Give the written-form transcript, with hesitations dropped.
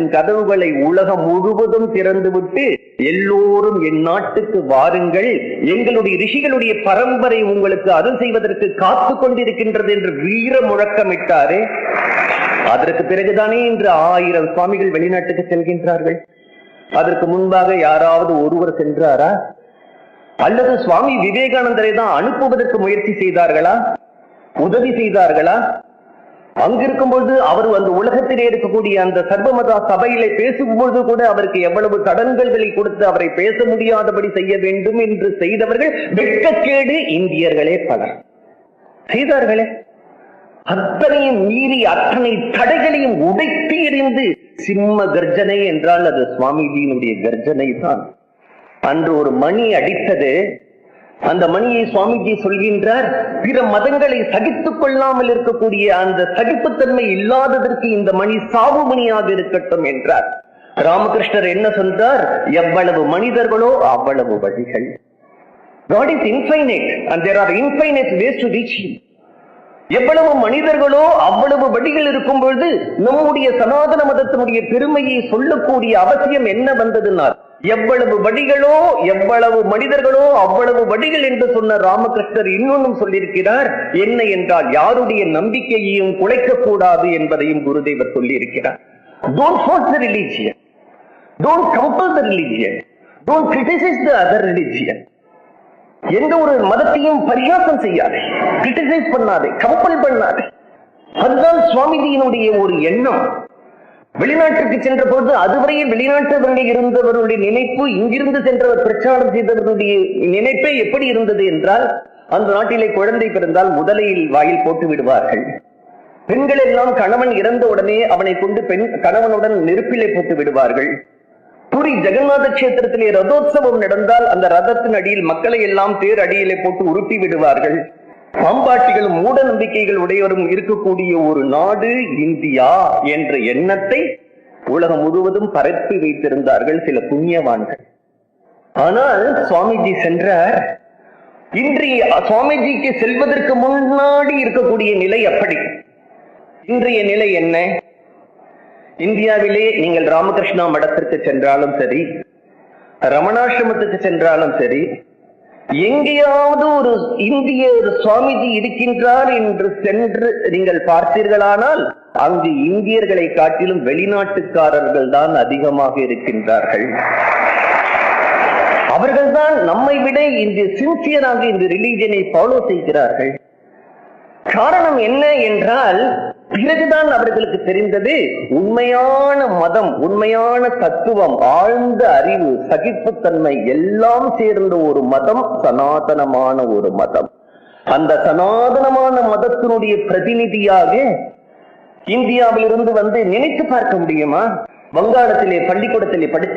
நாட்டின் கதவுகளை உலகம் முழுவதும் திறந்துவிட்டு எல்லோரும் என் நாட்டுக்கு வாருங்கள், எங்களுடைய ரிஷிகளுடைய பரம்பரை உங்களுக்கு அருள் செய்வதற்கு காத்து கொண்டிருக்கின்றது என்று வீர முழக்கமிட்டாரே, அதற்கு பிறகுதானே இன்று 1000 சுவாமிகள் வெளிநாட்டுக்கு செல்கின்றார்கள். அதற்கு முன்பாக யாராவது ஒருவர் சென்றாரா? அல்லது சுவாமி விவேகானந்தரை தான் அனுப்புவதற்கு முயற்சி செய்தார்களா? உதவி செய்தார்களா? அங்கிருக்கும்போது அவர் அந்த உலகத்திலே இருக்கக்கூடிய அந்த சர்வமதா சபையிலே பேசும்போது கூட அவருக்கு எவ்வளவு கடன்களை கொடுத்து அவரை பேச முடியாதபடி செய்ய வேண்டும் என்று செய்தவர்கள் வெட்கக்கேடு இந்தியர்களே பலர் செய்தார்களே. அத்தனையும் மீறி அத்தனை தடைகளையும் உடைத்து எறிந்து சிம்ம கர்ஜனை என்றால் அது சுவாமிஜியினுடைய கர்ஜனை தான். அன்று ஒரு மணி அடித்தது. அந்த மணியை சுவாமிஜி சொல்கின்றார், பிற மதங்களை சகித்துக் கொள்ளாமல் இருக்கக்கூடிய அந்த சகிப்புத்தன்மை இல்லாததற்கு இந்த மணி சாவு மணியாக இருக்கட்டும் என்றார். ராமகிருஷ்ணர் என்ன சொன்னார்? எவ்வளவு மனிதர்களோ அவ்வளவு வழிகள். God is infinite and there are infinite ways to reach him. எவ்வளவு மனிதர்களோ அவ்வளவு வழிகள் இருக்கும் பொழுது நம்முடைய சனாதன மதத்தினுடைய பெருமையை சொல்லக்கூடிய அவசியம் என்ன வந்ததுன்னார். எவ்வளவு வழிகளோ எவ்வளவு மனிதர்களோ அவ்வளவு வழிகள் என்று சொன்ன ராமகிருஷ்ணர் இன்னொன்னும் சொல்லியிருக்கிறார். என்ன என்றால் யாருடைய நம்பிக்கையையும் குலைக்க கூடாது என்பதையும் குருதேவர் சொல்லியிருக்கிறார். Don't force the religion, don't compel the religion, don't criticize the other religion. எந்த ஒரு மதத்தையும் பரிகாசம் செய்யாதே, கிரிட்டிசைஸ் பண்ணாதே, கம்பல் பண்ணாதே. அதுதான் சுவாமிஜியினுடைய ஒரு எண்ணம். வெளிநாட்டுக்கு சென்ற போது அதுவரையில் வெளிநாட்டவர்கள் இருந்தவர்களுடைய நினைப்பு இங்கிருந்து சென்றவர் பிரச்சாரம் செய்தவர்களுடைய நினைப்பே எப்படி இருந்தது என்றால், அந்த நாட்டிலே குழந்தை பிறந்தால் முதலையில் வாயில் போட்டு விடுவார்கள். பெண்கள் எல்லாம் கணவன் இறந்த உடனே அவனை கொண்டு கணவனுடன் நெருப்பிலே போட்டு விடுவார்கள். பூரி ஜெகநாத கஷேத்திரத்திலே ரதோத்சவம் நடந்தால் அந்த ரதத்தின் அடியில் மக்களை எல்லாம் தேர் அடியிலே போட்டு உருட்டி விடுவார்கள். பாம்பாட்டிகளும் மூட நம்பிக்கைகள் உடையவரும் இருக்கக்கூடிய ஒரு நாடு இந்தியா என்ற எண்ணத்தை உலகம் முழுவதும் பரப்பி வைத்திருந்தார்கள் சில புண்ணியவான்கள். ஆனால் சுவாமிஜி சென்றார். இன்றைய சுவாமிஜிக்கு செல்வதற்கு முன்னாடி இருக்கக்கூடிய நிலை அப்படி. இன்றைய நிலை என்ன? இந்தியாவிலே நீங்கள் ராமகிருஷ்ணா மடத்திற்கு சென்றாலும் சரி, ரமணாசிரமத்துக்கு சென்றாலும் சரி, எங்கேயாவது ஒரு இந்திய சுவாமிஜி இருக்கின்றார் என்று சென்று நீங்கள் பார்த்தீர்களானால் அங்கு இந்தியர்களை காட்டிலும் வெளிநாட்டுக்காரர்கள் தான் அதிகமாக இருக்கின்றார்கள். அவர்கள்தான் நம்மை விட இந்த சின்சியராக இந்த ரிலீஜனை ஃபாலோ செய்கிறார்கள். காரணம் என்ன என்றால், பிறகுதான் அவர்களுக்கு தெரிந்தது உண்மையான மதம், உண்மையான தத்துவம், ஆழ்ந்த அறிவு, சகிப்புத்தன்மை எல்லாம் சேர்ந்த ஒரு மதம் சனாதனமான ஒரு மதம். அந்த சனாதனமான மதத்தினுடைய பிரதிநிதியாக இந்தியாவிலிருந்து வந்து நினைத்து பார்க்க முடியுமா? வங்காளத்திலே பள்ளிக்கூடத்திலே படித்து